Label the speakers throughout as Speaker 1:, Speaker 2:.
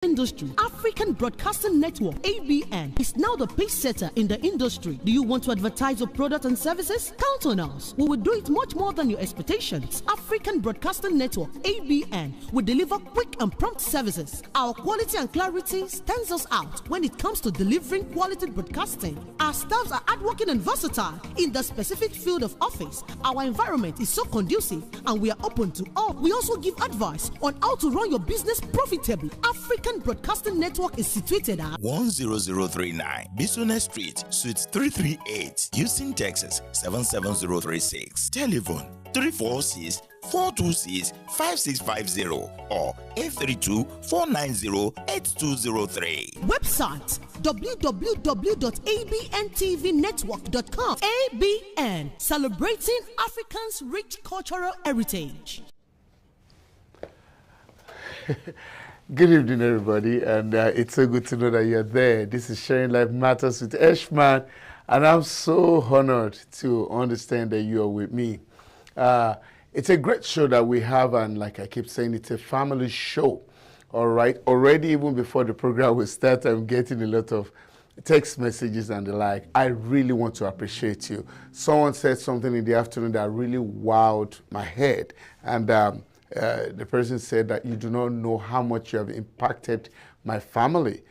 Speaker 1: industry. African Broadcasting Network (ABN) is now the pace setter in the industry. Do you want to advertise your product and services? Count on us. We will do it much more than your expectations. African Broadcasting Network (ABN) will deliver quick and prompt services. Our quality and clarity stands us out when it comes to delivering quality broadcasting. Our staffs are hardworking and versatile in the specific field of office. Our environment is so conducive and we are open to all. We also give advice on how to run your business profitably. African Broadcasting Network is situated at
Speaker 2: 10039 Bisunet Street, Suite 338, Houston, Texas 77036. Telephone 346-426-5650 or 832-490-8203.
Speaker 1: Website www.abntvnetwork.com. ABN, celebrating Africans' rich cultural heritage.
Speaker 3: Good evening, everybody, and it's so good to know that you're there. This is Sharing Life Matters with Eshman, and I'm so honored to understand that you are with me. It's a great show that we have, and like I keep saying, it's a family show. All right, already even before the program will start, I'm getting a lot of text messages and the like. I really want to appreciate you. Someone said something in the afternoon that really wowed my head, and the person said that you do not know how much you have impacted my family.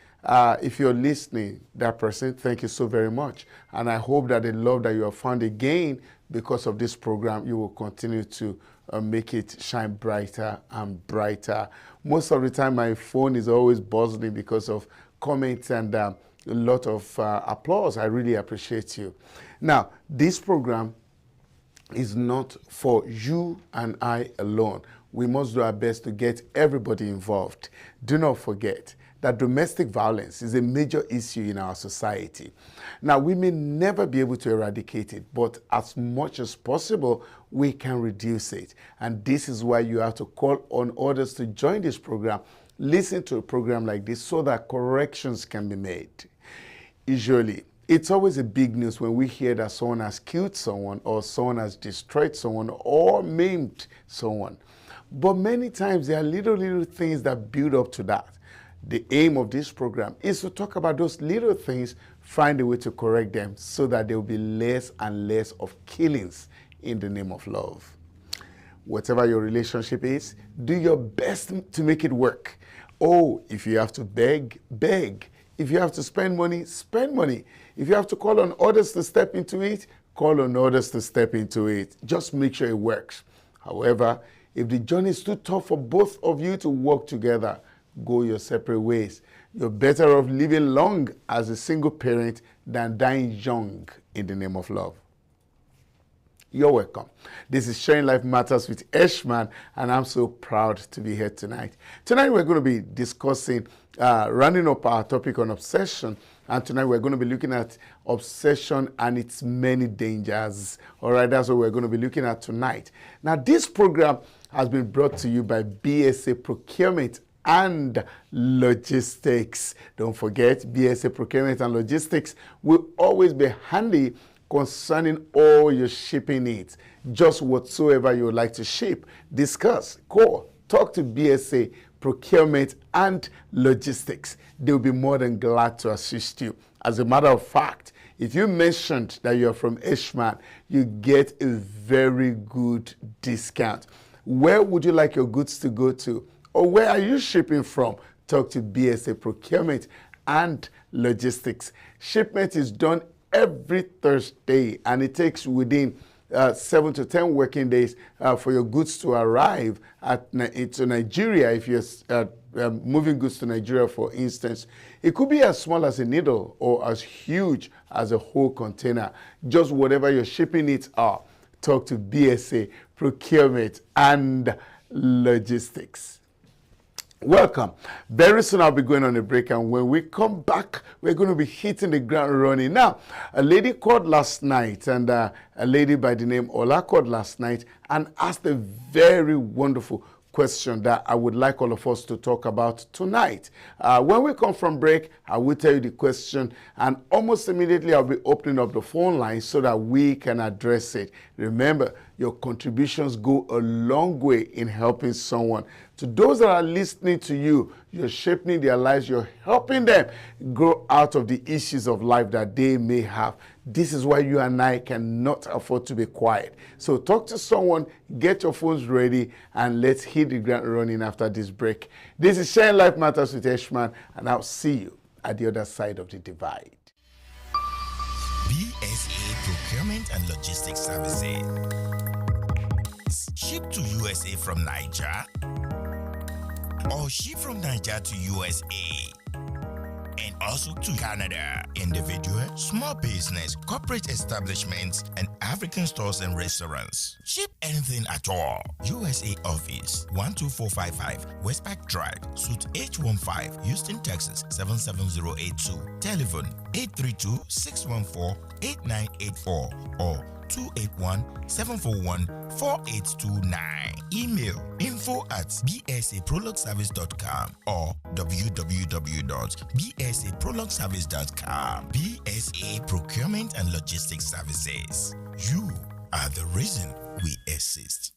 Speaker 3: If you're listening, that person, thank you so very much. And I hope that the love that you have found again because of this program, you will continue to make it shine brighter and brighter. Most of the time, my phone is always buzzing because of comments and a lot of applause. I really appreciate you. Now, this program is not for you and I alone. We must do our best to get everybody involved. Do not forget that domestic violence is a major issue in our society. Now, we may never be able to eradicate it, but as much as possible, we can reduce it. And this is why you have to call on others to join this program, listen to a program like this so that corrections can be made. Usually, it's always a big news when we hear that someone has killed someone or someone has destroyed someone or maimed someone. But many times there are little things that build up to that. The aim of this program is to talk about those little things, find a way to correct them so that there will be less and less of killings in the name of love. Whatever your relationship is, do your best to make it work. Oh, if you have to beg, beg. If you have to spend money, spend money. If you have to call on others to step into it, call on others to step into it. Just make sure it works. However, if the journey is too tough for both of you to work together, go your separate ways. You're better off living long as a single parent than dying young in the name of love. You're welcome. This is Sharing Life Matters with Eshman, and I'm so proud to be here tonight. Tonight we're going to be discussing, rounding up our topic on obsession, and tonight we're going to be looking at obsession and its many dangers. All right, that's what we're going to be looking at tonight. Now, this program has been brought to you by BSA Procurement and Logistics. Don't forget, BSA Procurement and Logistics will always be handy concerning all your shipping needs. Just whatsoever you would like to ship, discuss, call, talk to BSA Procurement and Logistics. They'll be more than glad to assist you. As a matter of fact, if you mentioned that you're from Eshman, you get a very good discount. Where would you like your goods to go to? Or where are you shipping from? Talk to BSA Procurement and Logistics. Shipment is done every Thursday, and it takes within 7 to 10 working days for your goods to arrive to Nigeria. If you're moving goods to Nigeria, for instance, it could be as small as a needle or as huge as a whole container. Just whatever your shipping needs are, talk to BSA Procurement and Logistics. Welcome. Very soon I'll be going on a break, and when we come back, we're going to be hitting the ground running. Now, a lady called last night, and a lady by the name Ola called last night and asked a very wonderful question that I would like all of us to talk about tonight. When we come from break, I will tell you the question, and almost immediately I'll be opening up the phone line so that we can address it. Remember, your contributions go a long way in helping someone. To those that are listening to you, you're shaping their lives, you're helping them grow out of the issues of life that they may have. This is why you and I cannot afford to be quiet. So talk to someone, get your phones ready, and let's hit the ground running after this break. This is Sharing Life Matters with Eshman, and I'll see you at the other side of the divide.
Speaker 2: BSA Procurement and Logistics Services. Ship to USA from Niger, or ship from Niger to USA, and also to Canada. Individual, small business, corporate establishments, and African stores and restaurants. Ship anything at all. USA office 12455 Westpac Drive, Suite H15, Houston, Texas 77082. Telephone 832-614-8984 or 281-741-4829. Email info@bsaprologueservice.com or www.bsaprologueservice.com. BSA Procurement and Logistics Services. You are the reason we exist.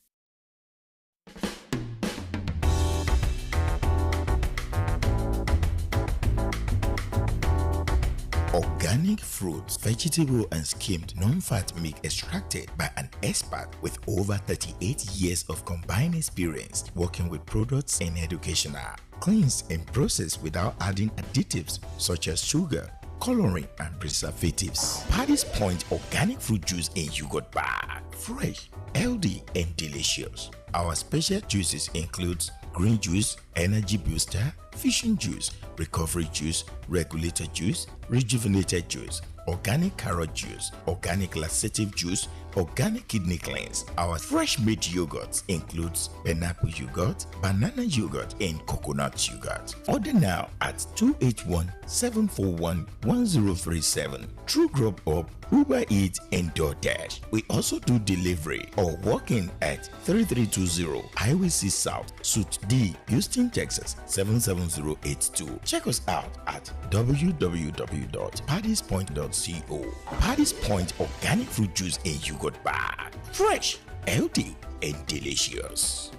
Speaker 2: Organic fruits, vegetable and skimmed non-fat milk extracted by an expert with over 38 years of combined experience working with products and educational. Cleansed and processed without adding additives such as sugar, coloring and preservatives. Paddy's Point organic fruit juice in yogurt bag. Fresh, healthy and delicious. Our special juices include green juice, energy booster, fusion juice, recovery juice, regulator juice, rejuvenated juice, organic carrot juice, organic laxative juice, organic kidney cleanse. Our fresh made yogurt includes pineapple yogurt, banana yogurt, and coconut yogurt. Order now at 281-741-1037. True Grub Up, Uber Eats, and DoorDash. We also do delivery or walk-in at 3320 Highway C South, Suite D, Houston, Texas 77082. Check us out at www.paddyspoint.co. Paddy's Point organic fruit juice in yogurt bag. Fresh, healthy, and delicious.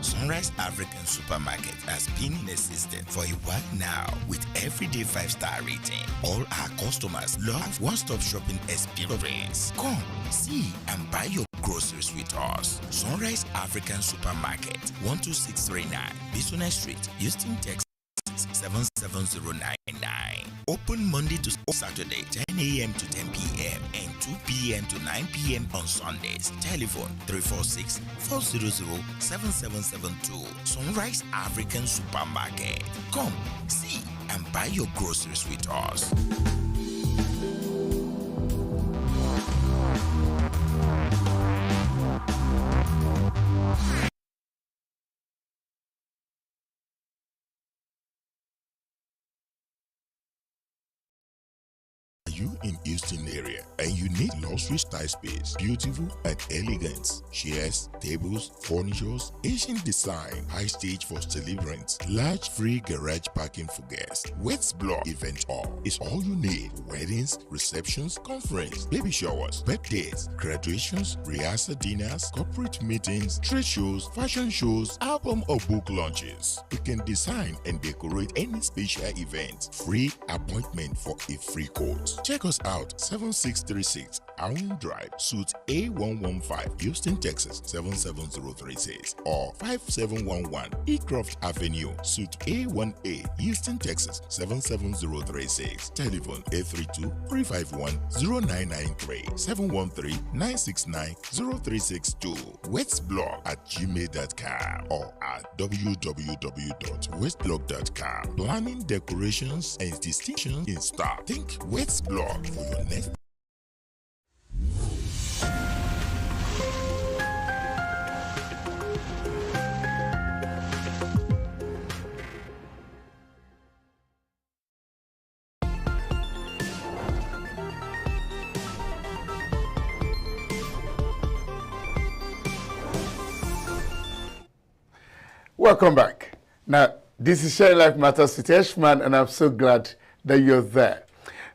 Speaker 2: Sunrise African Supermarket has been in existence for a while now with everyday 5-star rating. All our customers love one-stop shopping experience. Come, see and buy your groceries with us. Sunrise African Supermarket, 12639 Business Street, Houston, Texas 77099. Open Monday to Saturday, 10 a.m. to 10 p.m. and 2 p.m. to 9 p.m. on Sundays. Telephone 346-400-7772. Sunrise African Supermarket. Come, see and buy your groceries with us. You in Houston area and you need luxury style space, beautiful and elegant chairs, tables, furnitures, Asian design, high stage for celebrants, large free garage parking for guests, Wets Block Event Hall is all you need. Weddings, receptions, conference, baby showers, birthdays, graduations, rehearsal dinners, corporate meetings, trade shows, fashion shows, album or book launches. You can design and decorate any special event. Free appointment for a free quote. Check us out, 7636 Allen Drive, Suite A115, Houston, Texas 77036 or 5711 Ecroft Avenue, Suite A18, Houston, Texas 77036. Telephone 832-351-0993 713-969-0362. westblog@gmail.com or at www.westblog.com. Planning, decorations, and distinctions in stock. Think Westblog for your next
Speaker 3: Welcome back. Now, this is Sharing Life Matters with Eshman, and I'm so glad that you're there.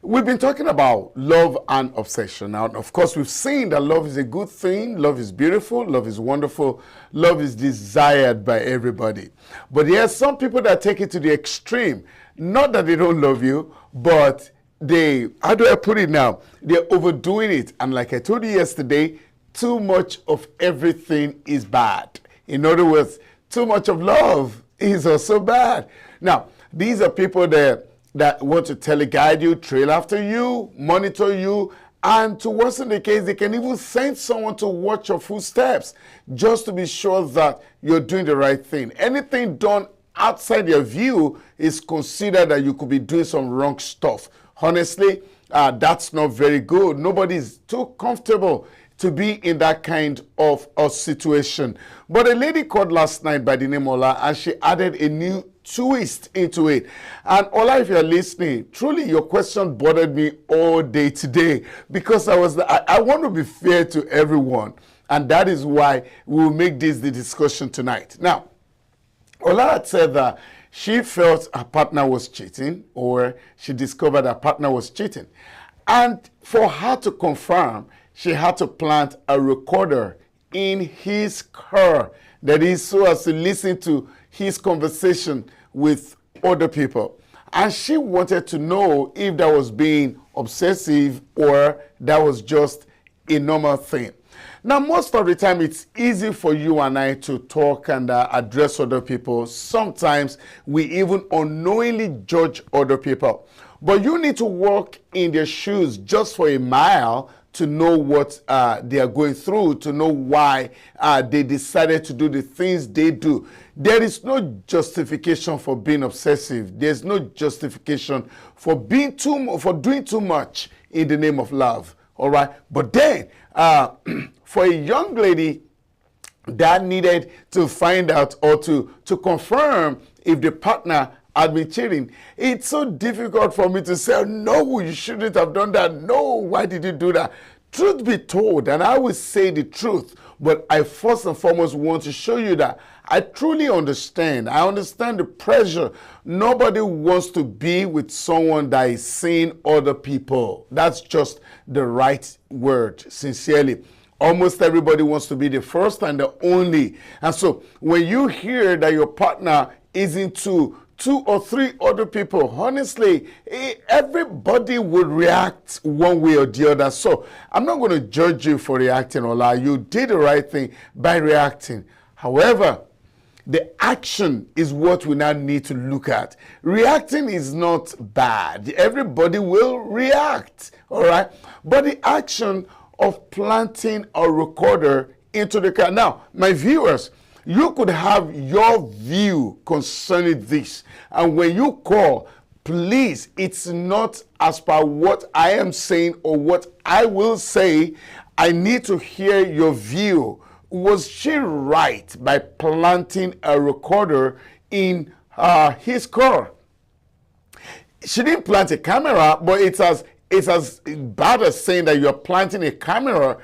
Speaker 3: We've been talking about love and obsession. Now, of course, we've seen that love is a good thing, love is beautiful, love is wonderful, love is desired by everybody. But there are some people that take it to the extreme. Not that they don't love you, but they, how do I put it now? They're overdoing it. And like I told you yesterday, too much of everything is bad. In other words, too much of love is also bad. Now, these are people that want to teleguide you, trail after you, monitor you, and to worsen the case, they can even send someone to watch your footsteps just to be sure that you're doing the right thing. Anything done outside your view is considered that you could be doing some wrong stuff. Honestly, that's not very good. Nobody's too comfortable to be in that kind of a situation. But a lady called last night by the name Ola, and she added a new twist into it. And Ola, if you're listening, truly your question bothered me all day today, because I want to be fair to everyone, and that is why we will make this the discussion tonight. Now, Ola had said that she felt her partner was cheating, or she discovered her partner was cheating. And for her to confirm, she had to plant a recorder in his car, that is, so as to listen to his conversation with other people. And she wanted to know if that was being obsessive or that was just a normal thing. Now, most of the time, it's easy for you and I to talk and address other people. Sometimes we even unknowingly judge other people. But you need to walk in their shoes just for a mile to know what they are going through, to know why they decided to do the things they do. There is no justification for being obsessive. There's no justification for doing too much in the name of love. All right, but then for a young lady that needed to find out or to confirm if the partner had been cheating, it's so difficult for me to say, no, you shouldn't have done that. No, why did you do that? Truth be told, and I will say the truth, but I first and foremost want to show you that I truly understand. I understand the pressure. Nobody wants to be with someone that is seeing other people. That's just the right word, sincerely. Almost everybody wants to be the first and the only. And so when you hear that your partner is into 2 or 3 other people, honestly, everybody would react one way or the other. So I'm not going to judge you for reacting, Ola. You did the right thing by reacting. However, the action is what we now need to look at. Reacting is not bad. Everybody will react, all right? But the action of planting a recorder into the car. Now, my viewers, you could have your view concerning this. And when you call, please, it's not as per what I am saying or what I will say. I need to hear your view. Was she right by planting a recorder in his car? She didn't plant a camera, but it's as bad as saying that you're planting a camera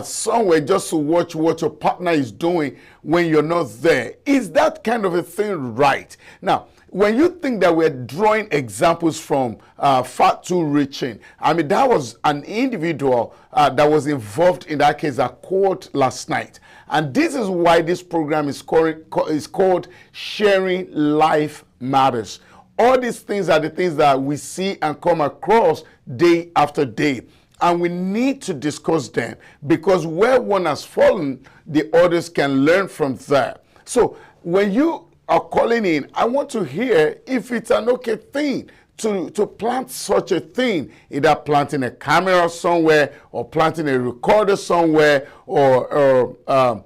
Speaker 3: somewhere just to watch what your partner is doing when you're not there. Is that kind of a thing right? Now, when you think that we're drawing examples from Fatu Reaching, I mean, that was an individual that was involved in that case at court last night. And this is why this program is called Sharing Life Matters. All these things are the things that we see and come across day after day. And we need to discuss them, because where one has fallen, the others can learn from that. So when you are calling in, I want to hear if it's an okay thing to plant such a thing, either planting a camera somewhere or planting a recorder somewhere, or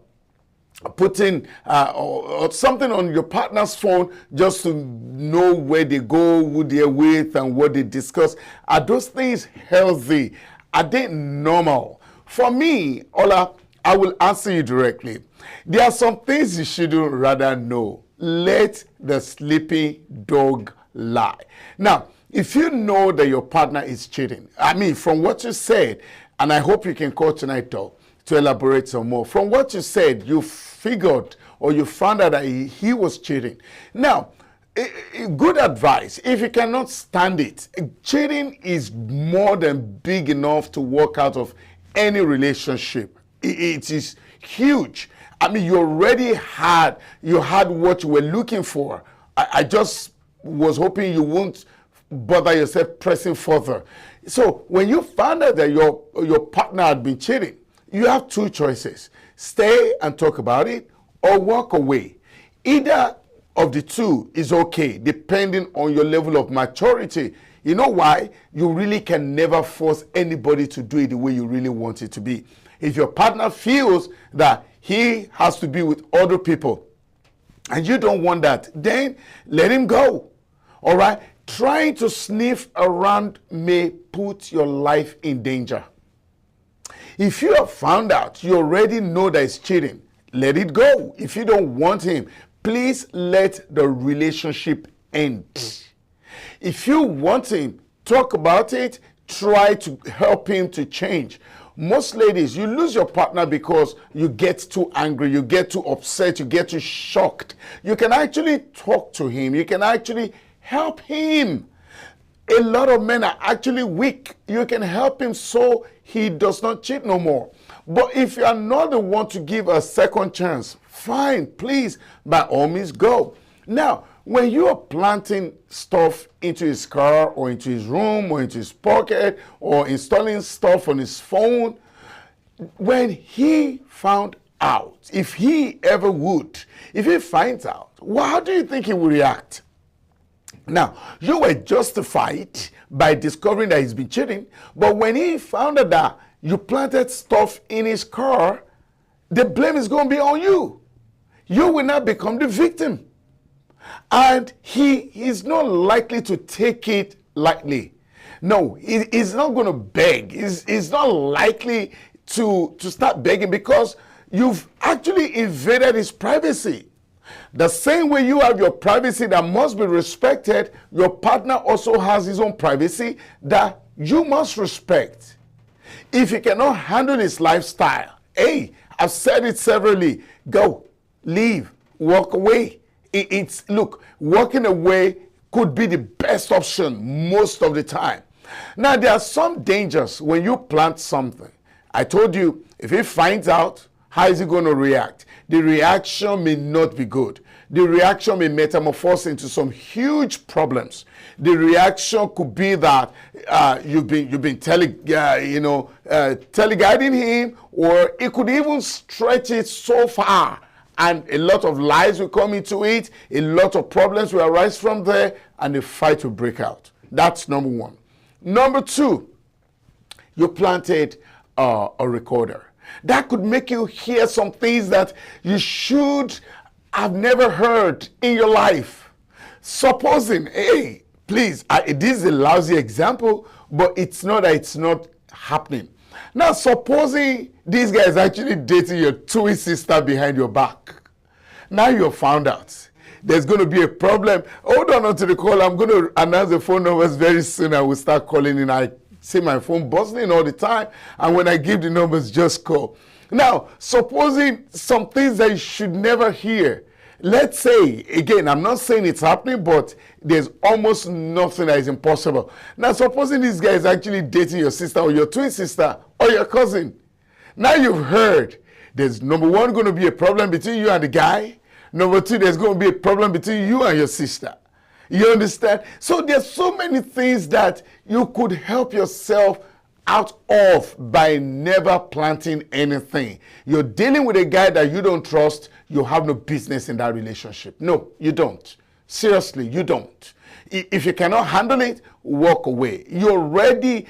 Speaker 3: putting or something on your partner's phone just to know where they go, who they're with, and what they discuss. Are those things healthy? Are they normal? For me, Ola, I will answer you directly. There are some things you shouldn't rather know. Let the sleeping dog lie. Now, if you know that your partner is cheating, I mean, from what you said, and I hope you can call tonight though, to elaborate some more. From what you said, you figured or you found out that he was cheating. Now, good advice. If you cannot stand it, cheating is more than big enough to walk out of any relationship. It is huge. I mean, you had what you were looking for. I just was hoping you won't bother yourself pressing further. So when you found out that your partner had been cheating, you have two choices: stay and talk about it, or walk away. Either of the two is okay, depending on your level of maturity. You know why? You really can never force anybody to do it the way you really want it to be. If your partner feels that he has to be with other people and you don't want that, then let him go. All right? Trying to sniff around may put your life in danger. If you have found out, you already know that it's cheating, let it go. If you don't want him, please let the relationship end. If you want him, talk about it, try to help him to change. Most ladies, you lose your partner because you get too angry, you get too upset, you get too shocked. You can actually talk to him, you can actually help him. A lot of men are actually weak. You can help him so he does not cheat no more. But if you are not the one to give a second chance, fine, please, by all means, go. Now, when you are planting stuff into his car or into his room or into his pocket or installing stuff on his phone, when he found out, if he ever would, if he finds out, well, how do you think he will react? Now, you were justified by discovering that he's been cheating, but when he found out that you planted stuff in his car, the blame is going to be on you. You will not become the victim. And he is not likely to take it lightly. No, he's not going to beg. He's not likely to start begging because you've actually invaded his privacy. The same way you have your privacy that must be respected, your partner also has his own privacy that you must respect. If he cannot handle his lifestyle, hey, I've said it severally, go, leave, walk away. Look, walking away could be the best option most of the time. Now, there are some dangers when you plant something. I told you, if he finds out, how is he going to react? The reaction may not be good. The reaction may metamorphose into some huge problems. The reaction could be that you've been teleguiding him, or it could even stretch it so far. And a lot of lies will come into it, a lot of problems will arise from there, and a fight will break out. That's number one. Number two, you planted a recorder. That could make you hear some things that you should have never heard in your life. Supposing, hey, please, this is a lousy example, but it's not that it's not happening. Now, supposing this guy is actually dating your twin sister behind your back. Now you're found out. There's going to be a problem. Hold on to the call. I'm going to announce the phone numbers very soon. I will start calling in. I see my phone buzzing all the time. And when I give the numbers, just call. Now, supposing some things that you should never hear. Let's say, again, I'm not saying it's happening, but there's almost nothing that is impossible. Now, supposing this guy is actually dating your sister or your twin sister or your cousin. Now you've heard there's, number one, going to be a problem between you and the guy. Number two, there's going to be a problem between you and your sister. You understand? So there's so many things that you could help yourself out of by never planting anything. You're dealing with a guy that you don't trust. You have no business in that relationship. No, you don't. Seriously, you don't. If you cannot handle it, walk away. You already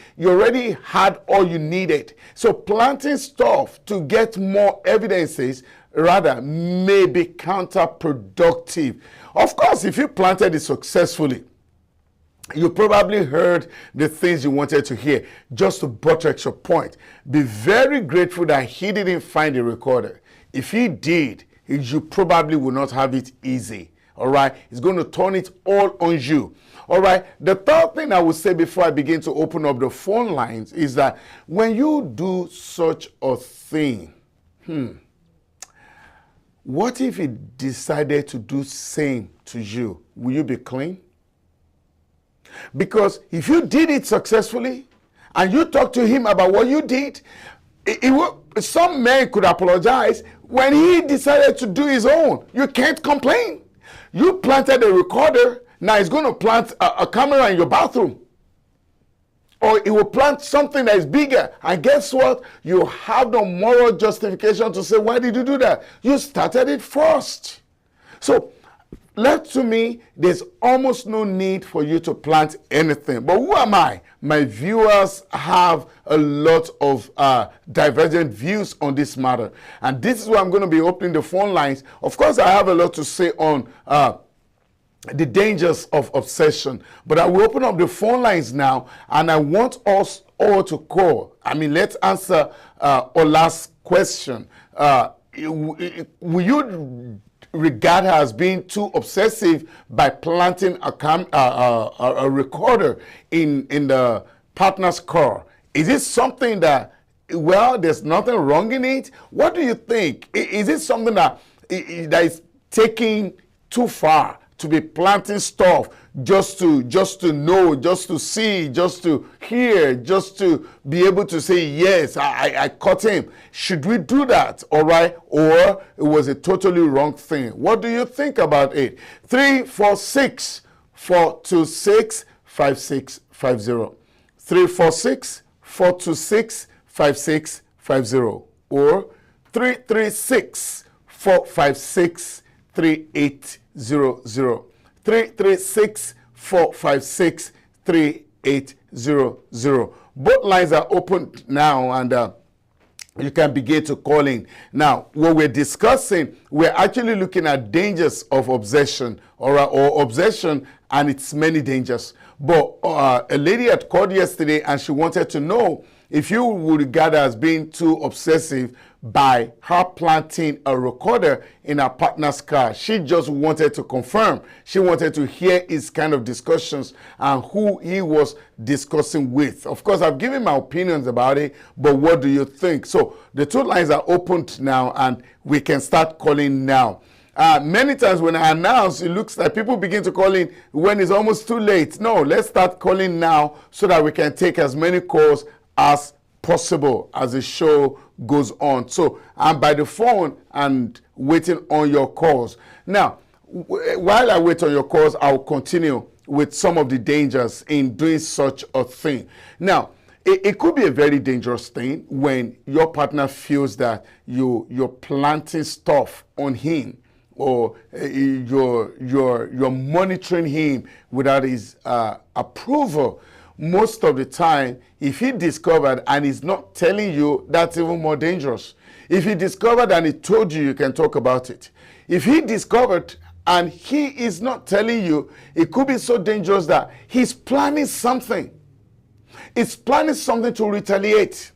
Speaker 3: had all you needed. So planting stuff to get more evidences rather may be counterproductive. Of course, if you planted it successfully, you probably heard the things you wanted to hear. Just to buttress your point, be very grateful that he didn't find the recorder. If he did, you probably would not have it easy. all right? It's going to turn it all on you. All right, the third thing I would say before I begin to open up the phone lines is that when you do such a thing, what if he decided to do same to you? Will you be clean? Because if you did it successfully and you talk to him about what you did, some men could apologize. When he decided to do his own, you can't complain. You planted a recorder. Now he's going to plant a camera in your bathroom. Or he will plant something that is bigger. And guess what? You have no moral justification to say, why did you do that? You started it first. So, left to me, there's almost no need for you to plant anything. But who am I? My viewers have a lot of divergent views on this matter. And this is why I'm going to be opening the phone lines. Of course, I have a lot to say on the dangers of obsession. But I will open up the phone lines now, and I want us all to call. I mean, let's answer Ola's question. Will you regard her as being too obsessive by planting a recorder in the partner's car? Is it something that, well, there's nothing wrong in it? What do you think? Is it something that is taking too far? To be planting stuff just to know, just to see, just to hear, just to be able to say, yes, I caught him. Should we do that? All right. Or it was a totally wrong thing. What do you think about it? 346-426-5650. 346-426-5650. Or 336-456-3800. 336-456-3800. Both lines are open now, and you can begin to call in. Now, what we're discussing, we're actually looking at dangers of obsession or obsession and its many dangers. But a lady had called yesterday and she wanted to know if you would regard her as being too obsessive by her planting a recorder in her partner's car. She just wanted to confirm. She wanted to hear his kind of discussions and who he was discussing with. Of course, I've given my opinions about it, but what do you think? So the two lines are opened now and we can start calling now. Many times when I announce, it looks like people begin to call in when it's almost too late. No, let's start calling now so that we can take as many calls as possible as the show goes on. So I'm by the phone and waiting on your calls. Now, while I wait on your calls, I'll continue with some of the dangers in doing such a thing. Now, it could be a very dangerous thing when your partner feels that you're planting stuff on him, or you're monitoring him without his approval. Most of the time, if he discovered and he's not telling you, that's even more dangerous. If he discovered and he told you, you can talk about it. If he discovered and he is not telling you, it could be so dangerous that he's planning something. He's planning something to retaliate.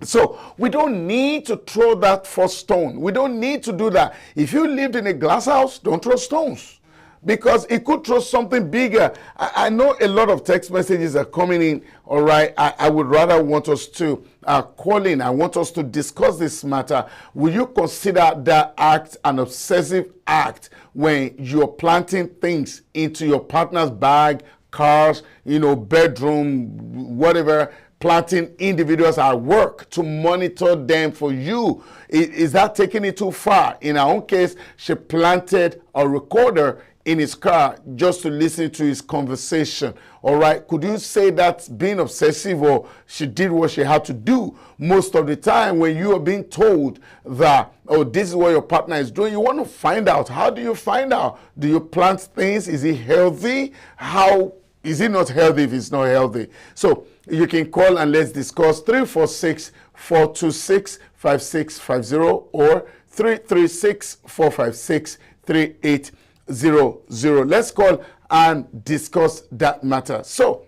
Speaker 3: So we don't need to throw that first stone. We don't need to do that. If you lived in a glass house, don't throw stones, because it could throw something bigger. I know a lot of text messages are coming in. All right, I would rather want us to call in. I want us to discuss this matter. Will you consider that act an obsessive act when you're planting things into your partner's bag, cars, bedroom, whatever, planting individuals at work to monitor them for you? Is that taking it too far? In our own case, she planted a recorder in his car just to listen to his conversation. All right, could you say that's being obsessive, or she did what she had to do? Most of the time when you are being told that, oh, this is what your partner is doing, you want to find out. How do you find out? Do you plant things? Is it healthy? How is it not healthy if it's not healthy? So you can call and let's discuss. 346-426-5650 or 336-456-3800. Let's call and discuss that matter. So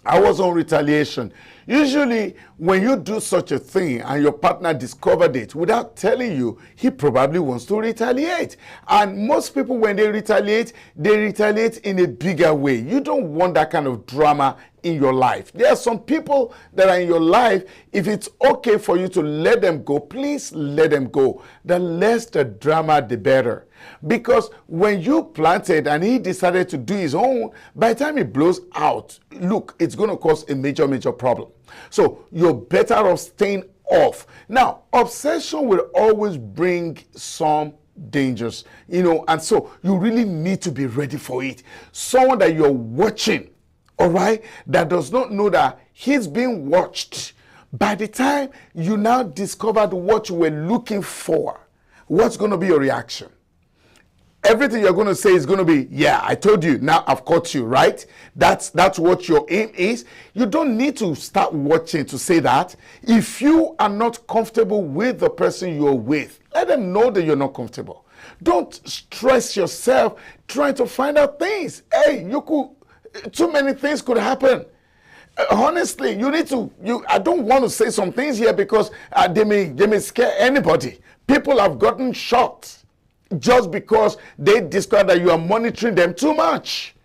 Speaker 3: I was on retaliation. Usually, when you do such a thing and your partner discovered it without telling you, he probably wants to retaliate. And most people, when they retaliate in a bigger way. You don't want that kind of drama in your life. There are some people that are in your life. If it's okay for you to let them go, please let them go. The less the drama, the better. Because when you planted and he decided to do his own, by the time it blows out, look, it's going to cause a major, major problem. So you're better off staying off. Now, obsession will always bring some dangers, and so you really need to be ready for it. Someone that you're watching, all right, that does not know that he's being watched. By the time you now discovered what you were looking for, what's going to be your reaction? Everything you're going to say is going to be, yeah, I told you, now I've caught you, right? That's what your aim is. You don't need to start watching to say that. If you are not comfortable with the person you're with, let them know that you're not comfortable. Don't stress yourself trying to find out things. Hey, too many things could happen. Honestly, I don't want to say some things here because they may scare anybody. People have gotten shocked just because they discover that you are monitoring them too much.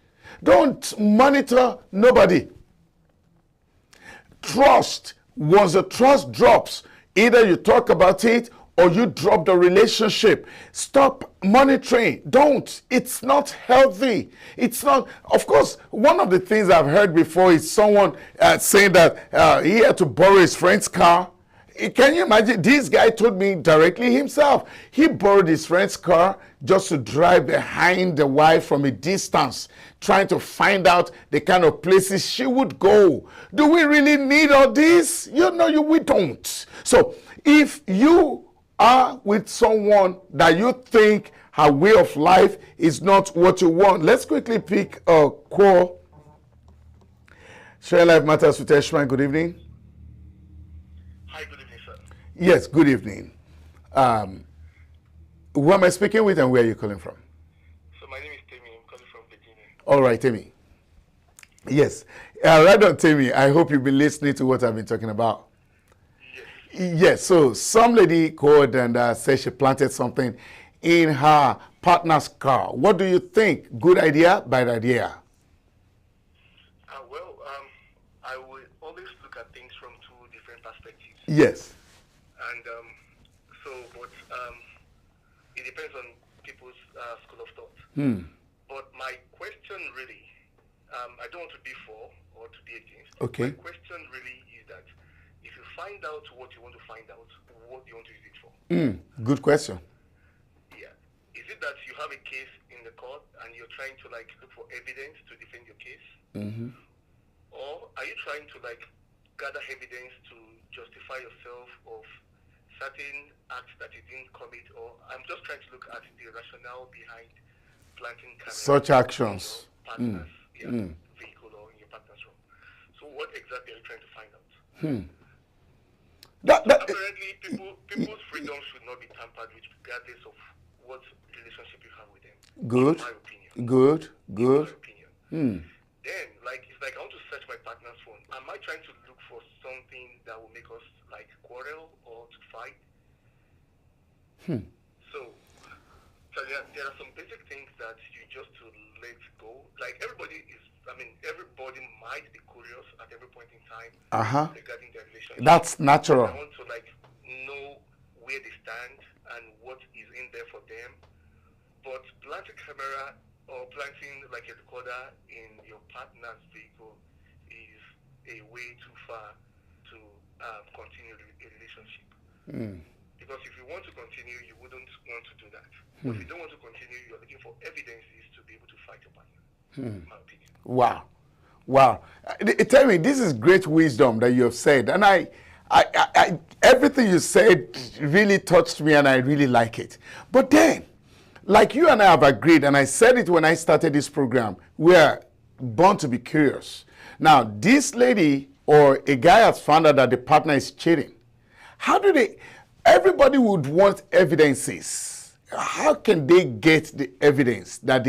Speaker 3: Don't monitor nobody. Trust, once the trust drops, either you talk about it or you drop the relationship. Stop monitoring. Don't. It's not healthy. It's not. Of course, one of the things I've heard before is someone saying that he had to borrow his friend's car. Can you imagine? This guy told me directly himself. He borrowed his friend's car just to drive behind the wife from a distance, trying to find out the kind of places she would go. Do we really need all this? We don't. So if you are with someone that you think her way of life is not what you want, let's quickly pick a call. Share Life Matters with Eshman. Good evening.
Speaker 4: Hi, good evening, sir.
Speaker 3: Yes, good evening. Who am I speaking with and where are you calling from?
Speaker 4: So my name is Temi. I'm calling from Virginia.
Speaker 3: All right, Temi. Yes. Right on, Temi. I hope you've been listening to what I've been talking about. Yes, so some lady called and said she planted something in her partner's car. What do you think? Good idea, bad idea?
Speaker 4: I will always look at things from two different perspectives.
Speaker 3: Yes.
Speaker 4: And it depends on people's school of thought. But my question really, I don't want to be for or to be against.
Speaker 3: Okay.
Speaker 4: My question really is that if you find out what you want to find out, what do you want to use it for?
Speaker 3: Good question.
Speaker 4: Yeah. Is it that you have a case in the court and you're trying to look for evidence to defend your case?
Speaker 3: Mm-hmm.
Speaker 4: Or are you trying to gather evidence to justify yourself of certain acts that you didn't commit? Or I'm just trying to look at the rationale behind planting cameras
Speaker 3: such actions
Speaker 4: in your partner's vehicle or in your partner's room. So what exactly are you trying to find out? Apparently, people's freedom should not be tampered with, regardless of what relationship you have with them.
Speaker 3: Good.
Speaker 4: In my opinion.
Speaker 3: Good.
Speaker 4: In my opinion. Then, it's like I want to search my partner's phone. Am I trying to look for something that will make us quarrel or to fight? So there are some basic things that you just to let go. Everybody might be curious at every point in time regarding their relationship.
Speaker 3: That's natural.
Speaker 4: I want to know where they stand and what is in there for them. But planting camera or planting a recorder in your partner's vehicle is a way too far to continue a relationship. Because if you want to continue, you wouldn't want to do that. But if you don't want to continue, you're looking for evidences to be able to fight your partner. In my opinion.
Speaker 3: Wow. Tell me, this is great wisdom that you have said. And I everything you said really touched me and I really like it. But then, you and I have agreed, and I said it when I started this program, we are born to be curious. Now, this lady or a guy has found out that the partner is cheating. Everybody would want evidences. How can they get the evidence that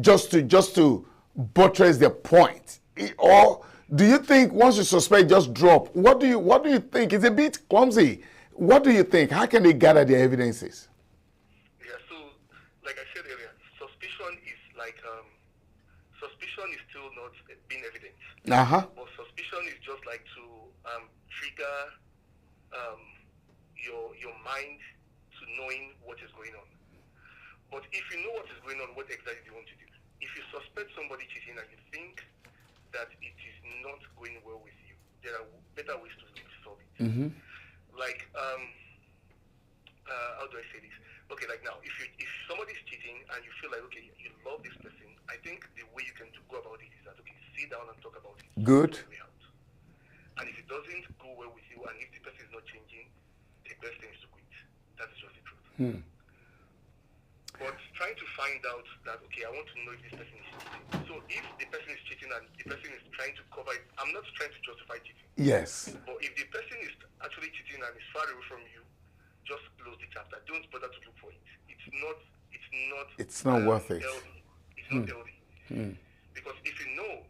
Speaker 3: just to buttress their point? Or Do you think once you suspect, just drop? What do you think? It's a bit clumsy. What do you think? How can they gather their evidences?
Speaker 4: Yeah, so like I said earlier, suspicion is still not being evident. But suspicion is just like to trigger your mind to knowing what is going on. But if you know what is going on, what exactly do you want to do? If you suspect somebody cheating and you think that it is not going well with you, there are better ways to solve it. Like, how do I say this? Okay, like now, if somebody's cheating and you feel like, okay, you love this person, I think the way you can go about it is that, okay, sit down and talk about it.
Speaker 3: Good.
Speaker 4: And if it doesn't go well with you and if the person is not changing, the best thing is to quit. That is just the truth. But trying to find out that, okay, I want to know if this person is cheating. So if the person is cheating and the person is trying to cover it, I'm not trying to justify cheating.
Speaker 3: Yes.
Speaker 4: But if the person is actually cheating and is far away from you, just close the chapter. Don't bother to look for it. It's not
Speaker 3: worth it.
Speaker 4: Healthy. It's not healthy. Because if you know,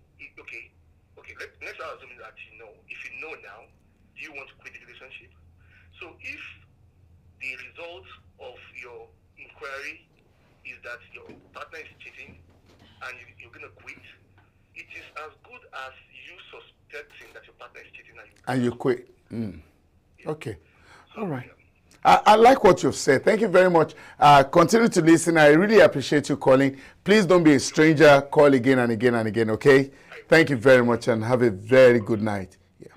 Speaker 4: let's assume that you know. If you know now, do you want to quit the relationship? So if the result of your inquiry is that your partner is cheating and you're going to quit, it is as good as you suspecting that your partner is cheating and you
Speaker 3: quit.
Speaker 4: Yeah.
Speaker 3: Okay. All right. I like what you've said. Thank you very much. Continue to listen. I really appreciate you calling. Please don't be a stranger. Call again and again and again, okay? Thank you very much and have a very good night. Yeah.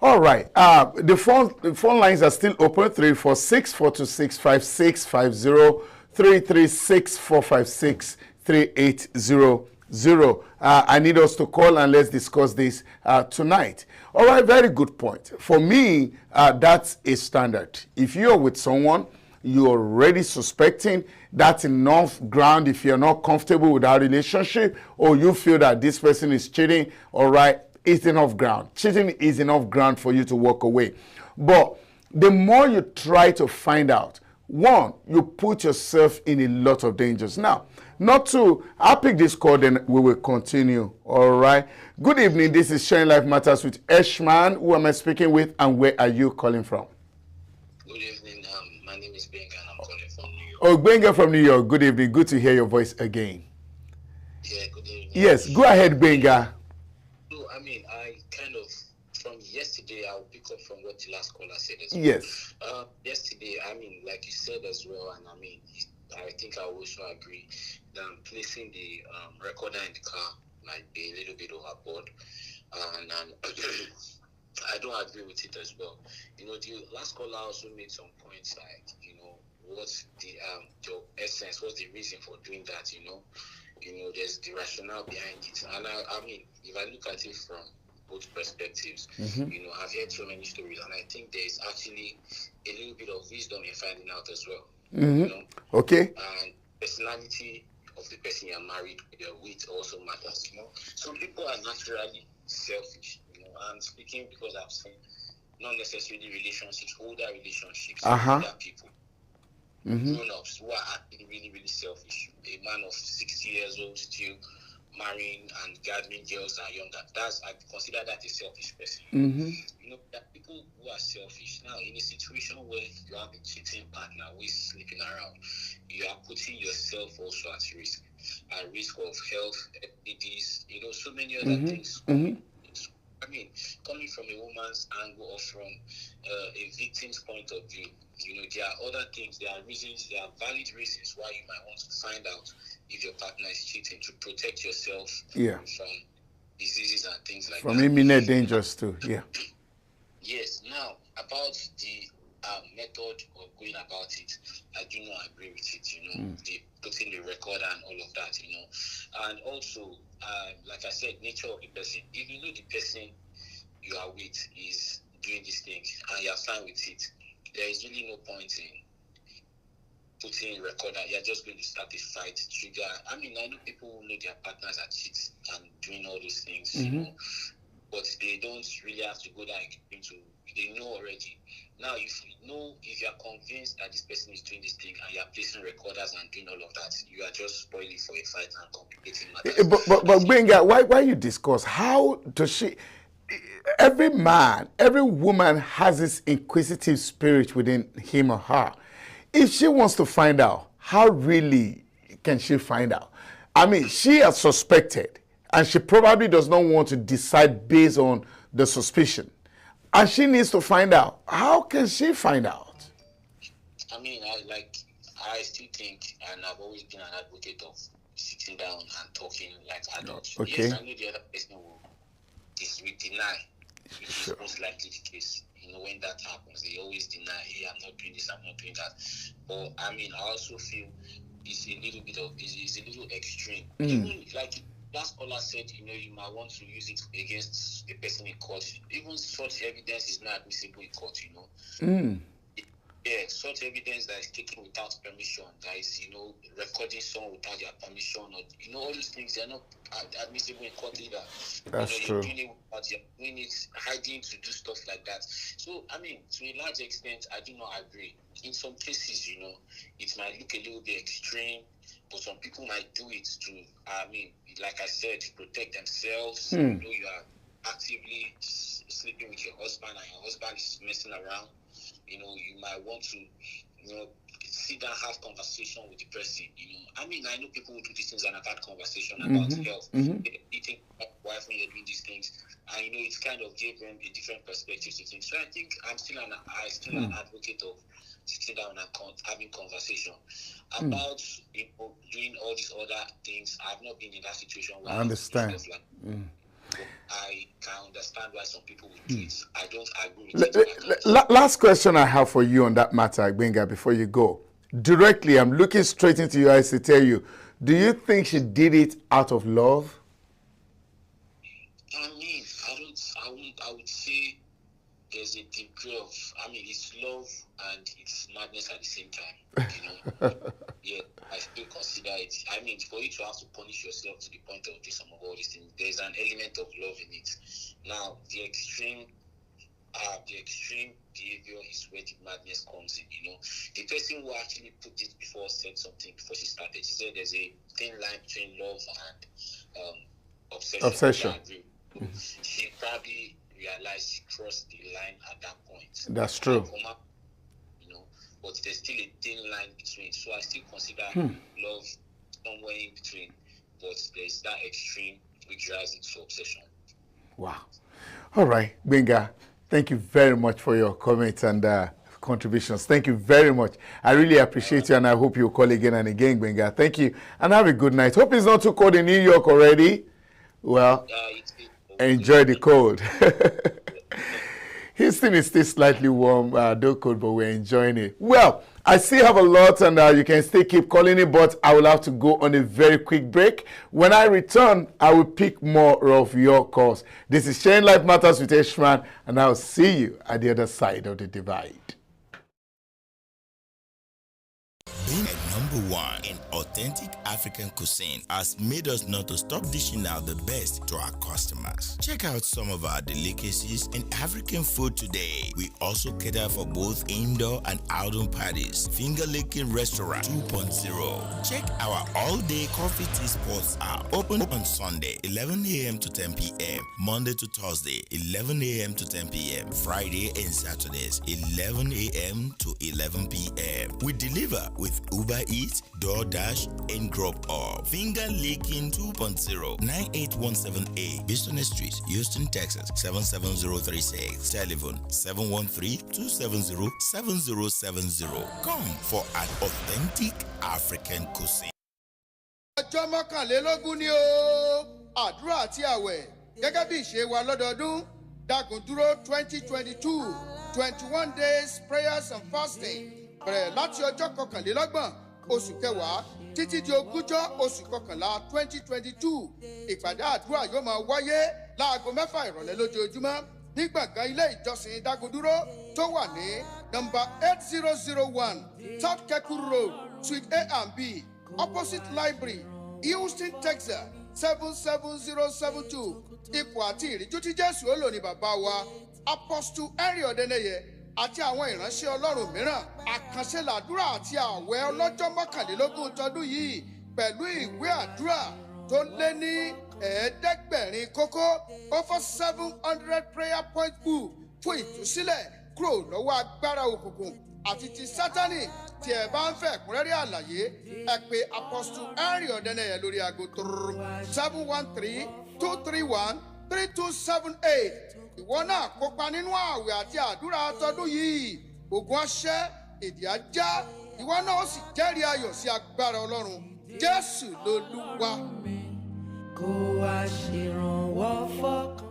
Speaker 3: All right. The phone lines are still open. 346-426-5650, 336-456-3800. I need us to call and let's discuss this tonight. All right, very good point. For me, that's a standard. If you're with someone, you're already suspecting, that's enough ground. If you're not comfortable with our relationship or you feel that this person is cheating, all right, it's enough ground. Cheating is enough ground for you to walk away. But the more you try to find out, one, you put yourself in a lot of dangers. Now, not to, I'll pick this call, then we will continue. All right. Good evening. This is Sharing Life Matters with Eshman. Who am I speaking with and where are you calling from?
Speaker 5: Good evening. My name is Benga and I'm calling from New York.
Speaker 3: Oh, Benga from New York. Good evening. Good to hear your voice again.
Speaker 5: Yeah, good evening.
Speaker 3: Yes, go ahead, Benga.
Speaker 5: So, I kind of, from yesterday, I'll pick up from what the last caller said as well.
Speaker 3: Yes.
Speaker 5: Yesterday, like you said as well, and I think I also agree that placing the recorder in the car might be a little bit overboard, and I don't agree with it as well. The last caller also made some points like, what's the your essence, what's the reason for doing that, there's the rationale behind it. And if I look at it from both perspectives, I've heard so many stories, and I think there's actually a little bit of wisdom in finding out as well.
Speaker 3: Okay.
Speaker 5: And personality of the person you're married with also matters. Some people are naturally selfish. I'm speaking because I've seen not necessarily relationships, older relationships, older people, grown-ups who are actually really, really selfish. A man of 60 years old still marrying and gathering girls that are younger. I consider that a selfish person. There are people who are selfish. Now, in a situation where you have a cheating partner who is sleeping around, you are putting yourself also at risk of health, STDs, so many other things. Coming from a woman's angle or from a victim's point of view, there are other things, there are reasons, there are valid reasons why you might want to find out if your partner is cheating to protect yourself from diseases and things like that.
Speaker 3: From imminent dangers too,
Speaker 5: Yes. Now, about the method of going about it, I do not agree with it, the putting the recorder and all of that, And also, like I said, nature of the person. If you know the person you are with is doing this thing and you're fine with it, there is really no point in putting a recorder. You're just going to start a fight, trigger. I know people who know their partners are cheating and doing all those things, but they don't really have to go down into They know already. Now, if you are convinced that this person is doing this thing and you are placing recorders and doing all of that, you are just spoiling for a fight and complicating matters.
Speaker 3: But Benga, why you discuss? How does she? Every man, every woman has this inquisitive spirit within him or her. If she wants to find out, how really can she find out? I mean, she has suspected, and she probably does not want to decide based on the suspicion. And she needs to find out. How can she find out?
Speaker 5: I mean, I still think, and I've always been an advocate of sitting down and talking like adults.
Speaker 3: Okay.
Speaker 5: Yes, I know the other person will deny, which is most likely the case. When that happens, they always deny, hey, I'm not doing this, I'm not doing that. But I mean, I also feel it's a little extreme. Even like that scholar said, you might want to use it against the person in court. Even such evidence is not admissible in court, Yeah, such evidence that is taken without permission, that is, recording someone without their permission, or, all these things, they're not admissible in court either.
Speaker 3: That's true.
Speaker 5: Doing it, hiding to do stuff like that. So, I mean, to a large extent, I do not agree. In some cases, it might look a little bit extreme, but some people might do it to, like I said, to protect themselves. You are actively sleeping with your husband and your husband is messing around. You might want to, sit down, have conversation with the person. I mean, I know people who do these things and have had conversation about health. You think wife when you're doing these things, and it kind of gave them a different perspective to things. So I think I'm still an advocate of sitting down and having conversation about doing all these other things. I've not been in that situation where
Speaker 3: I understand.
Speaker 5: I can understand why some people would do it. I don't agree with it.
Speaker 3: Last question I have for you on that matter, Benga, before you go. Directly, I'm looking straight into your eyes to tell you, do you think she did it out of love?
Speaker 5: I mean, I would say there's a degree of, it's love and it's madness at the same time, Yeah, I still consider it. I mean, for you to have to punish yourself to the point of doing some of all these things, there's an element of love in it. Now, the extreme behavior is where the madness comes in, The person who actually put it before said something before she started. She said there's a thin line between love and obsession. She probably realized she crossed the line at that point.
Speaker 3: That's true.
Speaker 5: But there's still a thin line between. So I still consider love somewhere in between. But there's that extreme which drives it to obsession.
Speaker 3: Wow. All right, Benga, thank you very much for your comments and contributions. Thank you very much. I really appreciate you, and I hope you'll call again and again, Benga. Thank you, and have a good night. Hope it's not too cold in New York already. Well, enjoy the cold. Houston is still slightly warm, though cold, but we're enjoying it. Well, I still have a lot, and you can still keep calling it, but I will have to go on a very quick break. When I return, I will pick more of your calls. This is Sharing Life Matters with Ishman, and I'll see you at the other side of the divide.
Speaker 2: Being #1 in authentic African cuisine has made us not to stop dishing out the best to our customers. Check out some of our delicacies in African food today. We also cater for both indoor and outdoor parties. Finger Licking Restaurant 2.0. Check our all-day coffee tea spots app. Open on Sunday, 11 a.m. to 10 p.m. Monday to Thursday, 11 a.m. to 10 p.m. Friday and Saturdays, 11 a.m. to 11 p.m. We deliver with Uber Eats, DoorDash, and Drop Off. Finger Licking 2.0, 9817A, Business Street, Houston, Texas, 77036. Telephone 713-270-7070. Come for an authentic African cuisine.
Speaker 6: Ọjọ́ mọ́kànlélógún ni o, àdúrà àti àwẹ̀ gẹ́gẹ́ bí ìṣe wa lọ́dọọdún Dagunduro 2022 21 days prayers and fasting bẹ̀rẹ̀ láti ọjọ́ kọkànlélọ́gbọ̀n oṣù kẹwàá títí di ogúnjọ́ oṣù kọkànlá 2022 ìpàdé àdúrà yóò máa wáyé láago 6 ìrọ̀lẹ́ lójoojúmọ́ ní gbọ̀ngàn ilé ìjọsìn Dagunduro tó wà ní nọ́mbà 8001 South Keku Road Suite A and B opposite library Houston, Texas 77072. Ipò àti ìríjú tí Jésù ó lò ní bàbá wa Apostle Henry Odeneye àti àwọn ìránṣẹ́ Ọlọ́run mìíràn. Àkànṣe làdúrà àti àwẹ̀ ọlọ́jọ́ mọ́kànlélógún tọdún yìí pẹ̀lú ìwé àdúrà tó lé ní ẹ̀ẹ́dẹ́gbẹ̀rin kókó over 700 prayer point book fún ìtúsílẹ̀ kúrò lọ́wọ́ agbára òkùnkùn àti ti Sátánì. Tí ẹ bá ń fẹ́ ẹ̀kúnrẹ́rẹ́ àlàyé ẹ pè Apostle Henry Odeneye lórí aago 713-231-3278. Ìwọ náà kópa nínú ààwẹ̀ àti àdúrà tọdún yìí. Ògùn ọṣẹ èdè ajá ìwọ náà ó sì jẹ́rìí ayọ̀ sí agbára Ọlọ́run. Jésù lolúwa.
Speaker 7: Kó wá ṣèrànwọ́ fọ́kàn.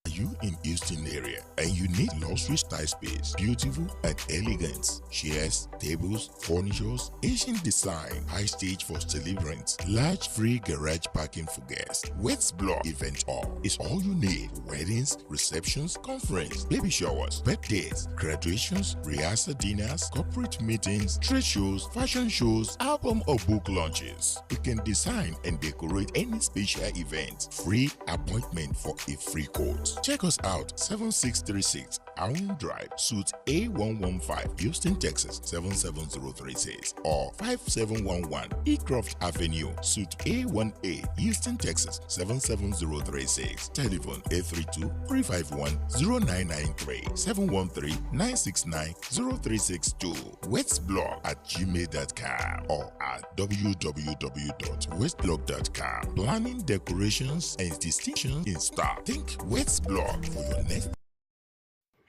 Speaker 2: Are you in Houston area and you need luxury style space, beautiful and elegant? Chairs, tables, furnitures, Asian design, high stage for celebrants, large free garage parking for guests. Wets Block Event Hall is all you need. Weddings, receptions, conference, baby showers, birthdays, graduations, rehearsal dinners, corporate meetings, trade shows, fashion shows, album or book launches. You can design and decorate any special event. Free appointment for a free quote. Check us out, 7636 Allen Drive, Suite A115, Houston, Texas, 77036, or 5711 Ecroft Avenue, Suite A1A, Houston, Texas, 77036. Telephone 832-351-0993, 713-969-0362. westblog@gmail.com or at www.westblog.com. Planning, decorations, and distinctions in stock. Think Westblog for your next.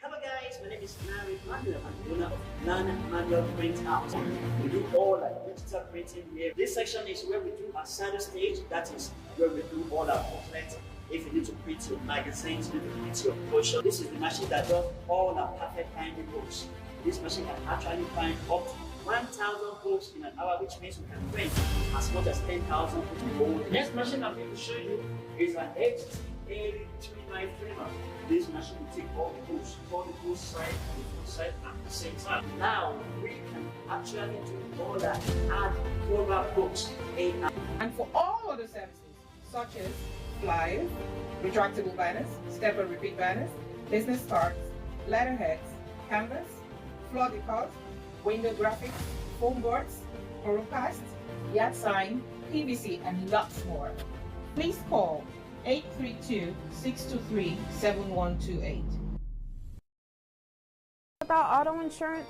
Speaker 8: Hello guys, my name is Mary Manuel. I'm the owner of Manuel Print House. We do all our digital printing here. This section is where we do our shadow stage. That is where we do all our booklets. If you need to print your magazines, you need to print your brochure. This is the machine that does all our perfect binding books. This machine can actually bind up to 1,000 books in an hour, which means we can print as much as 10,000 books in a whole. The next machine I'm going to show you is an HTA39 printer. This machine will take all the books side and the full side at the same time. Now we can actually do all that and cover books.
Speaker 9: And for all other services, such as flyers, retractable banners, step and repeat banners, business cards, letterheads, canvas, floor decors, window graphics, foam boards, coropasts, yard sign, PVC, and lots more. Please call 832-623-7128.
Speaker 10: Without auto insurance,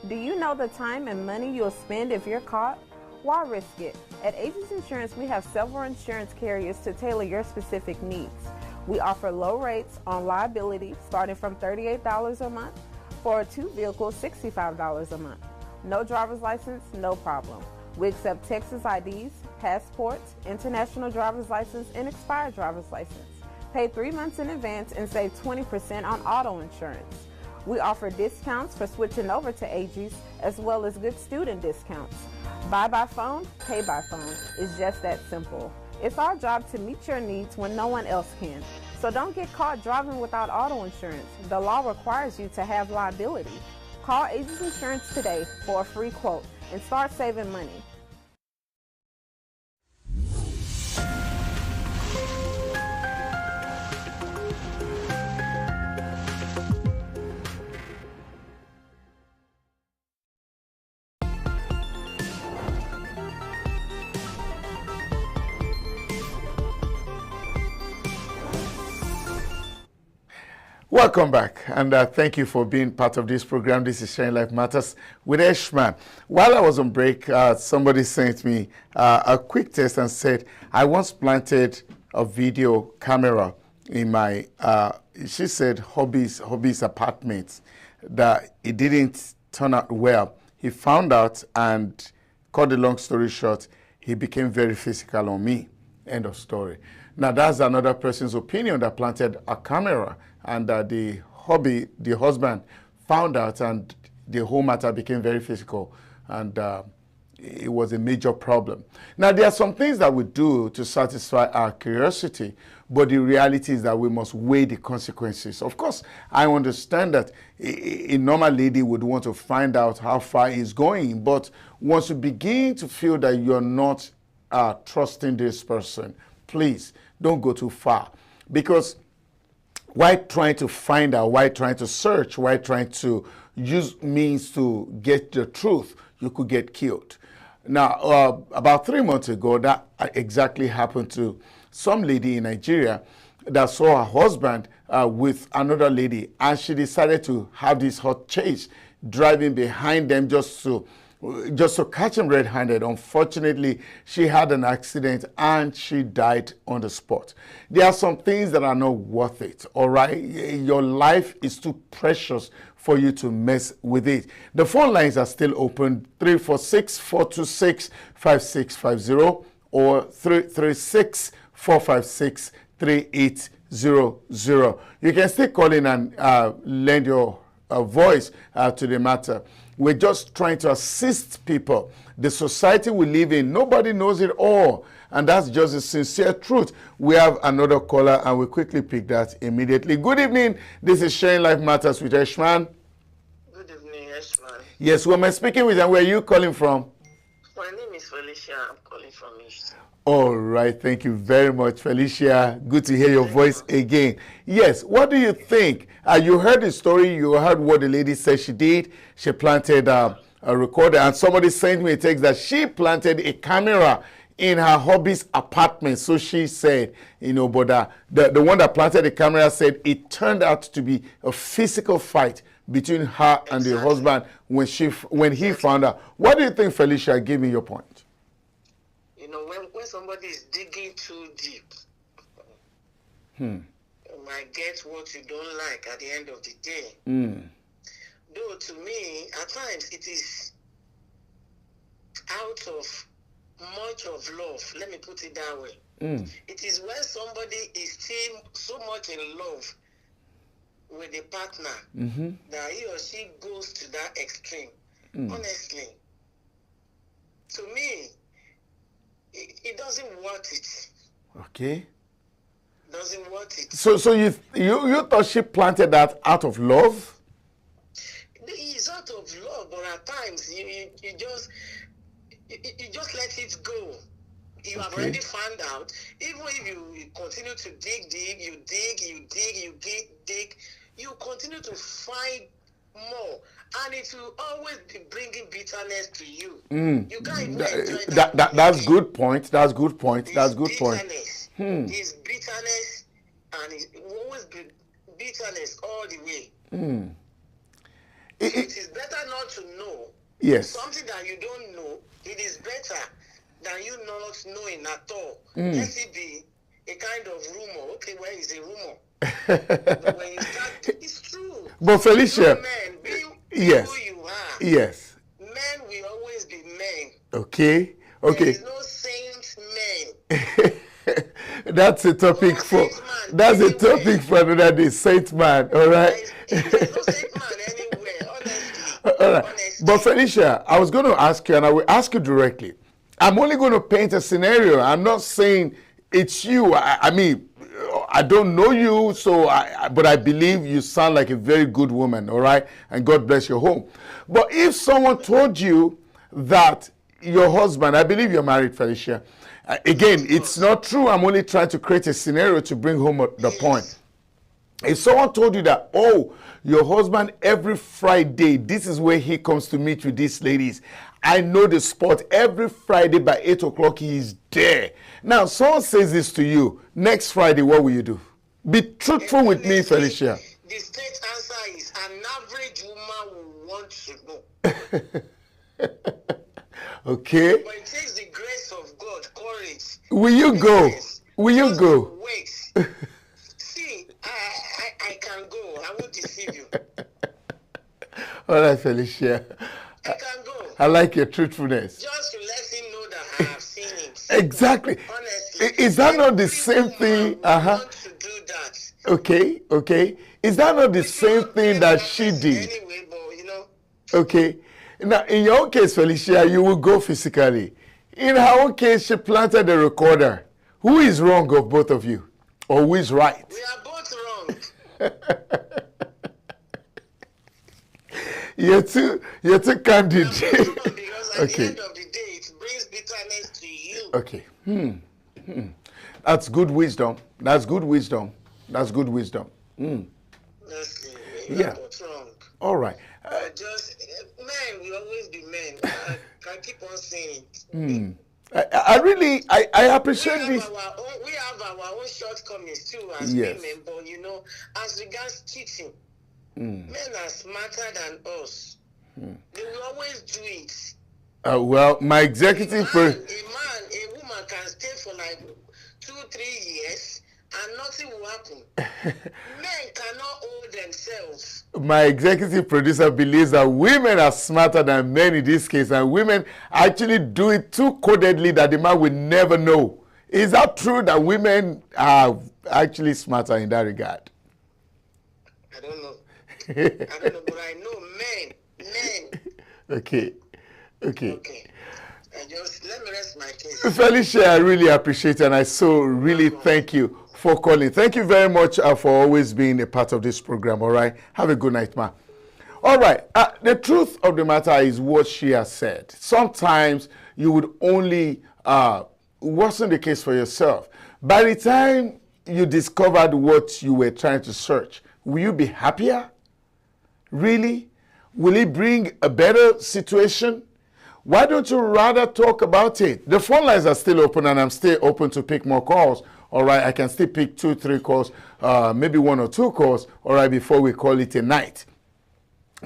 Speaker 10: do you know the time and money you'll spend if you're caught? Why risk it? At Aegis Insurance, we have several insurance carriers to tailor your specific needs. We offer low rates on liability starting from $38 a month. For a 2-vehicle, $65 a month. No driver's license, no problem. We accept Texas IDs, passports, international driver's license, and expired driver's license. Pay 3 months in advance and save 20% on auto insurance. We offer discounts for switching over to Aegis, as well as good student discounts. Buy by phone, pay by phone. It's just that simple. It's our job to meet your needs when no one else can. So don't get caught driving without auto insurance. The law requires you to have liability. Call Aegis Insurance today for a free quote and start saving money.
Speaker 3: Welcome back, and thank you for being part of this program. This is Sharing Life Matters with Eshman. While I was on break, somebody sent me a quick text and said, I once planted a video camera in my, she said, hobbies apartment, that it didn't turn out well. He found out, and cut the long story short, he became very physical on me. End of story. Now, that's another person's opinion that planted a camera, and the husband found out, and the whole matter became very physical, and it was a major problem. Now, there are some things that we do to satisfy our curiosity, but the reality is that we must weigh the consequences. Of course, I understand that a normal lady would want to find out how far he's going, but once you begin to feel that you're not trusting this person, please don't go too far, because Why trying to find out? Why trying to search? Why trying to use means to get the truth? You could get killed. Now, about 3 months ago, that exactly happened to some lady in Nigeria that saw her husband with another lady, and she decided to have this hot chase, driving behind them just to catch him red-handed. Unfortunately, she had an accident and she died on the spot. There are some things that are not worth it, all right? Your life is too precious for you to mess with it. The phone lines are still open, 346-426-5650 or 336-456-3800. You can still call in and lend your voice to the matter. We're just trying to assist people. The society we live in, nobody knows it all. And that's just the sincere truth. We have another caller, and we'll quickly pick that immediately. Good evening. This is Sharing Life Matters with Eshman.
Speaker 11: Good evening, Eshman.
Speaker 3: Yes, who am I speaking with, and where are you calling from?
Speaker 11: My name is Felicia. I'm calling from East.
Speaker 3: All right. Thank you very much, Felicia. Good to hear your voice again. Yes. What do you think? You heard the story. You heard what the lady said she did. She planted a recorder, and somebody sent me a text that she planted a camera in her hubby's apartment. So she said, but the one that planted the camera said it turned out to be a physical fight between her and the husband when he found out. What do you think, Felicia? Give me your point.
Speaker 11: When somebody is digging too deep, you might get what you don't like at the end of the day. Though to me, at times it is out of much of love. Let me put it that way. It is when somebody is still so much in love with a partner that he or she goes to that extreme. Honestly, to me, it doesn't worth it.
Speaker 3: Okay.
Speaker 11: Doesn't worth it.
Speaker 3: So you thought she planted that out of love?
Speaker 11: It's out of love, but at times you just let it go. You have already found out. Even if you continue to dig, you continue to find more, and it will always be bringing bitterness to you. You can't even enjoy that.
Speaker 3: That's good point. That's good point. That's good point.
Speaker 11: It's bitterness, and it will always be bitterness all the way. It is better not to know something that you don't know. It is better than you not knowing at all. Let it be a kind of rumor. Okay, where is a rumor? But when you start, it's true.
Speaker 3: But Felicia,
Speaker 11: men, be
Speaker 3: yes,
Speaker 11: who you are.
Speaker 3: Yes.
Speaker 11: Men will always be men.
Speaker 3: Okay.
Speaker 11: There is no saint men.
Speaker 3: That's a topic for another day. Saint man, all right.
Speaker 11: There's no saint man anywhere, honestly.
Speaker 3: All right. But Felicia, I was going to ask you, and I will ask you directly. I'm only going to paint a scenario. I'm not saying it's you. I mean, I don't know you, but I believe you sound like a very good woman, all right? And God bless your home. But if someone told you that your husband, I believe you're married, Felicia. Again, it's not true. I'm only trying to create a scenario to bring home the point. If someone told you that, your husband every Friday, this is where he comes to meet with these ladies. I know the spot. Every Friday by 8 o'clock, he is there. Now, someone says this to you. Next Friday, what will you do? Be truthful with me, Felicia.
Speaker 11: The straight answer is an average woman will want to know.
Speaker 3: Okay.
Speaker 11: But it takes the grace of God, courage.
Speaker 3: Will you go? Will you go?
Speaker 11: Wait. See, I can go. I won't deceive you.
Speaker 3: All right, Felicia.
Speaker 11: I can go.
Speaker 3: I like your truthfulness.
Speaker 11: Just to let him know that I have seen him.
Speaker 3: Exactly.
Speaker 11: Honestly.
Speaker 3: Is that not the same thing?
Speaker 11: Want to do that.
Speaker 3: Okay. Is that not the same thing that she did?
Speaker 11: Anyway, but
Speaker 3: Okay. Now, in your own case, Felicia, you will go physically. In her own case, she planted the recorder. Who is wrong of both of you? Or who is right?
Speaker 11: We are both wrong.
Speaker 3: You're too candid.
Speaker 11: Because at the end of the day, it brings bitterness to you.
Speaker 3: Okay. That's good wisdom. That's good wisdom.
Speaker 11: Honestly,
Speaker 3: Yeah.
Speaker 11: what's wrong?
Speaker 3: All right.
Speaker 11: Just men will always be men. I can keep on saying it.
Speaker 3: I appreciate this.
Speaker 11: We have our own shortcomings too as
Speaker 3: Yes.
Speaker 11: women, but as regards cheating, men are smarter than us. They will always do it.
Speaker 3: Well, my executive
Speaker 11: A woman can stay for like 2-3 years and nothing will happen. Men cannot hold themselves.
Speaker 3: My executive producer believes that women are smarter than men in this case, and women actually do it too codedly that the man will never know. Is that true that women are actually smarter in that regard?
Speaker 11: I don't know. But I know men.
Speaker 3: Okay.
Speaker 11: Let me rest my case.
Speaker 3: Felicia, I really appreciate it, and I so really thank you for calling. Thank you very much for always being a part of this program, all right? Have a good night, ma. All right, the truth of the matter is what she has said. Sometimes you would only worsen the case for yourself. By the time you discovered what you were trying to search, will you be happier? Really? Will it bring a better situation? Why don't you rather talk about it? The phone lines are still open, and I'm still open to pick more calls. All right, I can still pick 2-3 calls, maybe 1 or 2 calls, all right, before we call it a night.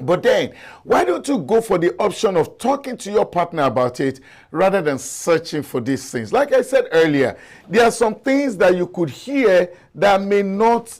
Speaker 3: But then, why don't you go for the option of talking to your partner about it rather than searching for these things? Like I said earlier, there are some things that you could hear that may not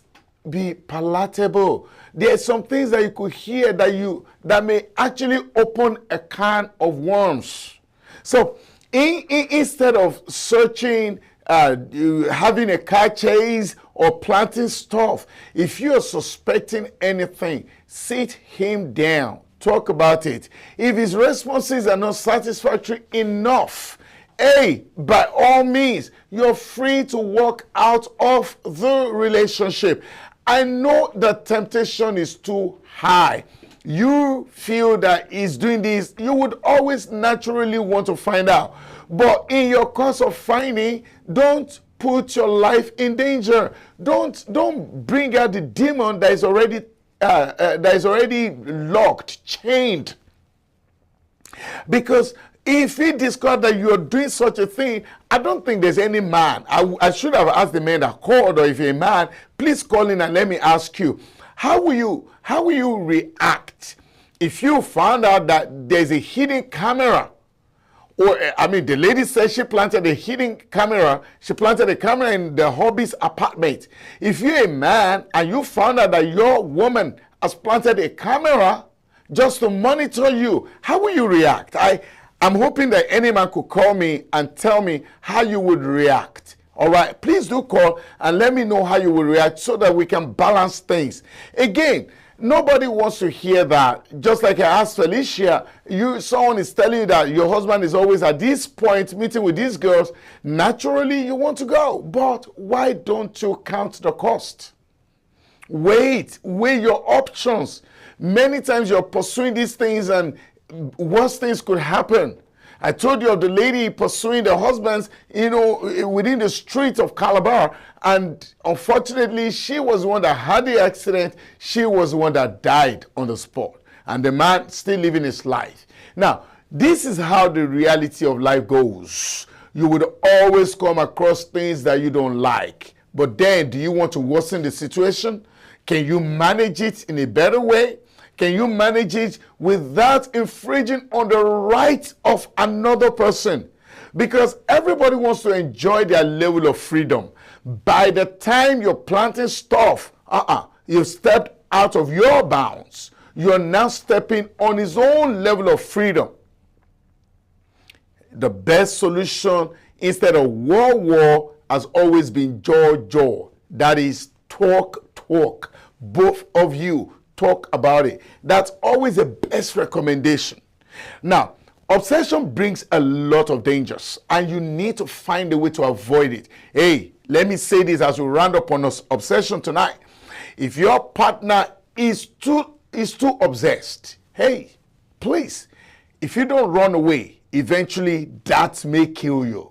Speaker 3: be palatable. There are some things that you could hear that may actually open a can of worms. So instead of searching, having a car chase or planting stuff, if you are suspecting anything, sit him down, talk about it. If his responses are not satisfactory enough, by all means, you're free to walk out of the relationship. I know the temptation is too high. You feel that he's doing this, you would always naturally want to find out. But in your course of finding, don't put your life in danger. Don't bring out the demon that is already locked, chained. Because if he discovers that you're doing such a thing, I don't think there's any man. I should have asked the man that called, or if you're a man, please call in and let me ask you, how will you react if you found out that there's a hidden camera? Or, the lady says she planted a hidden camera. She planted a camera in the hubby's apartment. If you're a man and you found out that your woman has planted a camera just to monitor you, how will you react? I'm hoping that any man could call me and tell me how you would react. All right, please do call and let me know how you will react so that we can balance things. Again, nobody wants to hear that. Just like I asked Felicia, someone is telling you that your husband is always at this point meeting with these girls. Naturally, you want to go. But why don't you count the cost? Weigh your options. Many times you're pursuing these things and worse things could happen. I told you of the lady pursuing the husbands, within the streets of Calabar. And unfortunately, she was the one that had the accident. She was the one that died on the spot. And the man still living his life. Now, this is how the reality of life goes. You would always come across things that you don't like. But then, do you want to worsen the situation? Can you manage it in a better way? Can you manage it without infringing on the rights of another person? Because everybody wants to enjoy their level of freedom. By the time you're planting stuff, you've stepped out of your bounds. You're now stepping on his own level of freedom. The best solution instead of war has always been jaw. That is talk. Both of you talk about it. That's always the best recommendation. Now, obsession brings a lot of dangers, and you need to find a way to avoid it. Hey, let me say this as we round up on obsession tonight. If your partner is too obsessed, hey, please, if you don't run away, eventually that may kill you.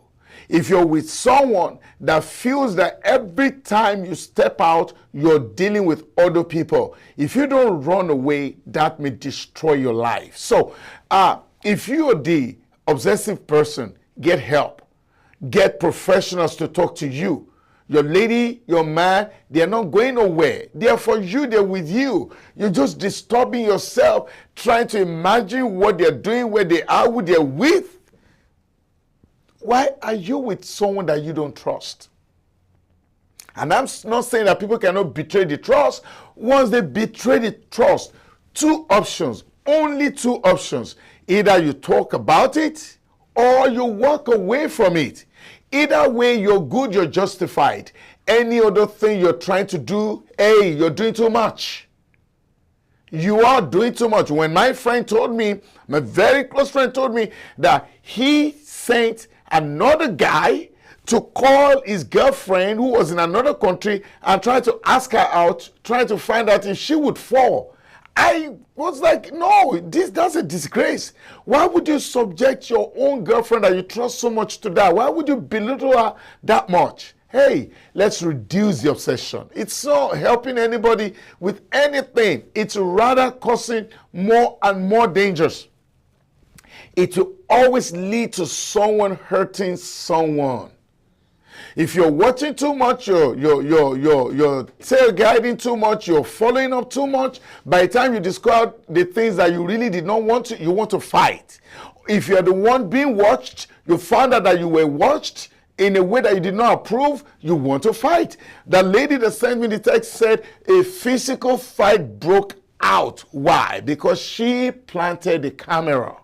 Speaker 3: If you're with someone that feels that every time you step out, you're dealing with other people, if you don't run away, that may destroy your life. So if you're the obsessive person, get help. Get professionals to talk to you. Your lady, your man, they're not going nowhere. They're for you, they're with you. You're just disturbing yourself, trying to imagine what they're doing, where they are, who they're with. Why are you with someone that you don't trust? And I'm not saying that people cannot betray the trust. Once they betray the trust, two options, only two options. Either you talk about it or you walk away from it. Either way, you're good, you're justified. Any other thing you're trying to do, hey, you're doing too much. You are doing too much. When my friend told me, my very close friend told me that he sent another guy to call his girlfriend who was in another country and try to ask her out, trying to find out if she would fall. I was like, no, that's a disgrace. Why would you subject your own girlfriend that you trust so much to that? Why would you belittle her that much? Hey, let's reduce the obsession. It's not helping anybody with anything. It's rather causing more and more dangers. It will always lead to someone hurting someone. If you're watching too much, you're tail guiding too much, you're following up too much, by the time you discover the things that you really did not want to, you want to fight. If you're the one being watched, you found out that you were watched in a way that you did not approve, you want to fight. The lady that sent me the text said a physical fight broke out. Why? Because she planted the camera.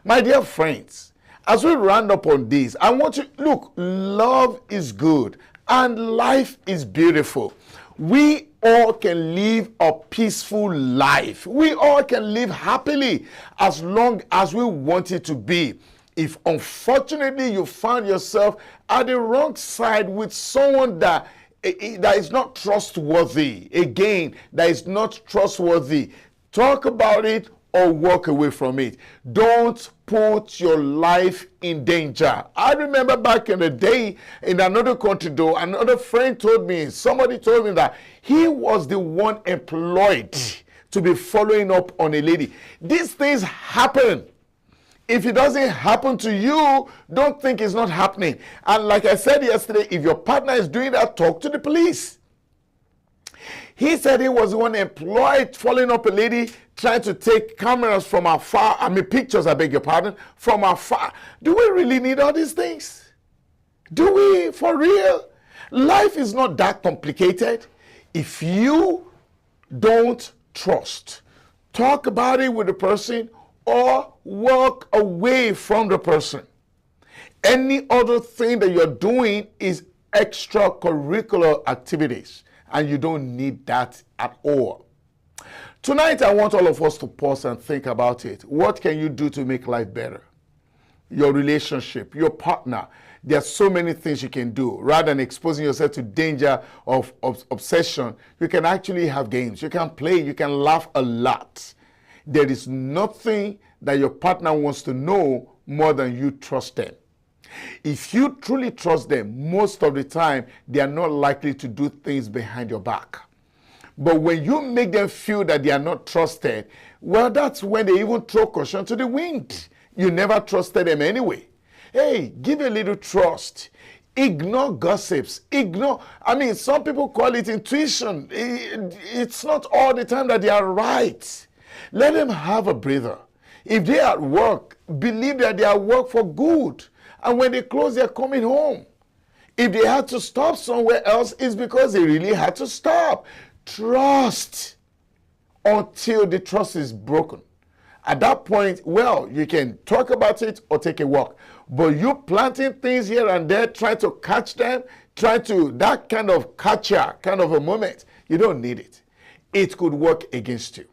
Speaker 3: My dear friends, as we round up on this, I want you, look, love is good and life is beautiful. We all can live a peaceful life. We all can live happily as long as we want it to be. If unfortunately you found yourself at the wrong side with someone that is not trustworthy, again, that is not trustworthy, talk about it or walk away from it. Don't put your life in danger. I remember back in the day in another country though, another friend told me, somebody told me that he was the one employed to be following up on a lady. These things happen. If it doesn't happen to you, don't think it's not happening. And like I said yesterday, if your partner is doing that, talk to the police. He said he was the one employed following up a lady, trying to take cameras from afar, pictures, I beg your pardon, from afar. Do we really need all these things? Do we, for real? Life is not that complicated. If you don't trust, talk about it with the person or walk away from the person. Any other thing that you're doing is extracurricular activities, and you don't need that at all. Tonight, I want all of us to pause and think about it. What can you do to make life better? Your relationship, your partner. There are so many things you can do. Rather than exposing yourself to danger of obsession, you can actually have games. You can play. You can laugh a lot. There is nothing that your partner wants to know more than you trust them. If you truly trust them, most of the time, they are not likely to do things behind your back. But when you make them feel that they are not trusted, well, that's when they even throw caution to the wind. You never trusted them anyway. Hey, give a little trust. Ignore gossips. Some people call it intuition. It's not all the time that they are right. Let them have a breather. If they are at work, believe that they are at work for good. And when they close, they are coming home. If they had to stop somewhere else, it's because they really had to stop. Trust until the trust is broken. At that point, well, you can talk about it or take a walk. But you planting things here and there, trying to catch them, that kind of catcher, kind of a moment, you don't need it. It could work against you.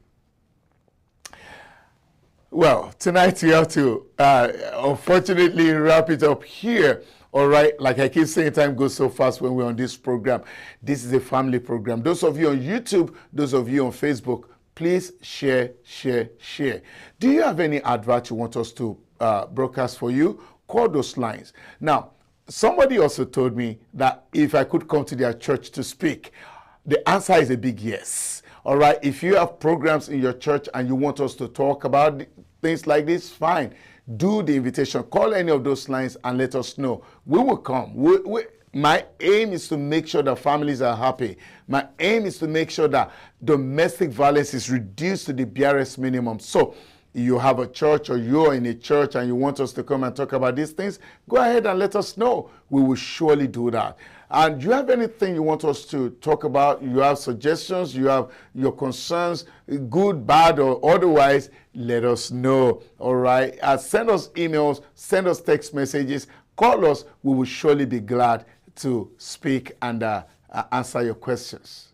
Speaker 3: Well, tonight we have to, unfortunately, wrap it up here. All right, like I keep saying, time goes so fast when we're on this program. This is a family program. Those of you on YouTube, those of you on Facebook, please share. Do you have any advert you want us to broadcast for you? Call those lines. Now, somebody also told me that if I could come to their church to speak, the answer is a big yes. All right, if you have programs in your church and you want us to talk about things like this, fine. Do the invitation. Call any of those lines and let us know. We will come. My aim is to make sure that families are happy. My aim is to make sure that domestic violence is reduced to the barest minimum. So you have a church or you're in a church and you want us to come and talk about these things, go ahead and let us know. We will surely do that. And do you have anything you want us to talk about? You have suggestions, you have your concerns, good, bad, or otherwise, let us know. All right? Send us emails, send us text messages, call us. We will surely be glad to speak and answer your questions.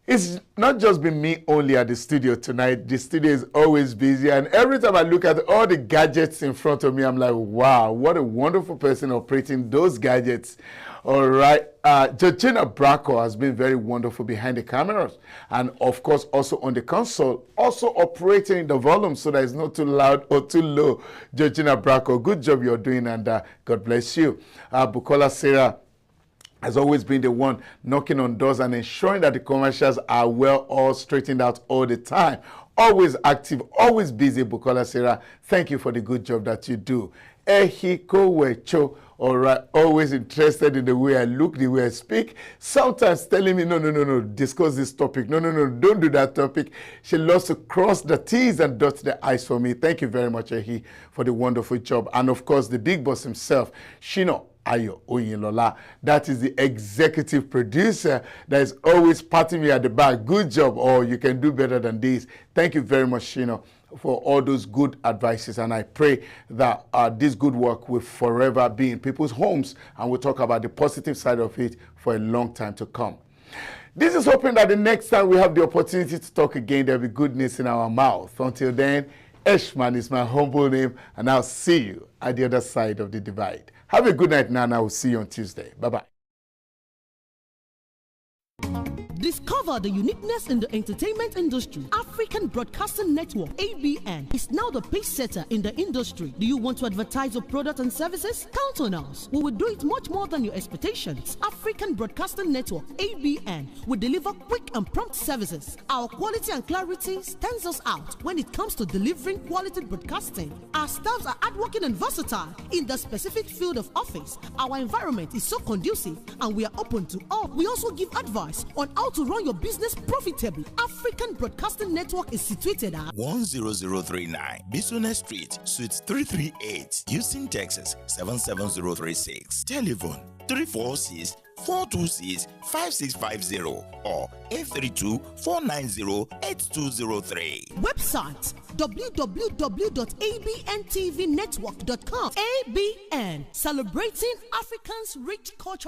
Speaker 3: It's not just been me only at the studio tonight. The studio is always busy, and every time I look at all the gadgets in front of me, I'm like, wow, what a wonderful person operating those gadgets. All right. Georgina Bracco has been very wonderful behind the cameras, and of course also on the console, also operating the volume so that it's not too loud or too low. Georgina Bracco, good job you're doing, and God bless you. Bukola Sarah has always been the one knocking on doors and ensuring that the commercials are well all straightened out all the time. Always active, always busy, Bukola Sarah. Thank you for the good job that you do. Ehiko Wecho, all right, always interested in the way I look, the way I speak. Sometimes telling me, no, discuss this topic. No, don't do that topic. She loves to cross the T's and dot the I's for me. Thank you very much, Ehi, for the wonderful job. And of course, the big boss himself, SHINA. OYINLOLA. That is the executive producer that is always patting me at the back. Good job, or you can do better than this. Thank you very much, SHINA, for all those good advices. And I pray that this good work will forever be in people's homes, and we'll talk about the positive side of it for a long time to come. This is hoping that the next time we have the opportunity to talk again, there'll be goodness in our mouth. Until then, Eshman is my humble name, and I'll see you at the other side of the divide. Have a good night now, and I will see you on Tuesday. Bye-bye.
Speaker 1: Discover the uniqueness in the entertainment industry. African Broadcasting Network, ABN, is now the pace setter in the industry. Do you want to advertise your product and services? Count on us. We will do it much more than your expectations. African Broadcasting Network, ABN, will deliver quick and prompt services. Our quality and clarity stands us out when it comes to delivering quality broadcasting. Our staffs are hardworking and versatile in the specific field of office. Our environment is so conducive, and we are open to all. We also give advice on how to run your business profitably. African Broadcasting Network is situated at
Speaker 2: 10039 Business Street, Suite 338, Houston, Texas 77036. Telephone 346-426-5650 or 832-490-8203.
Speaker 1: Website www.abntvnetwork.com. ABN, celebrating Africans' rich cultural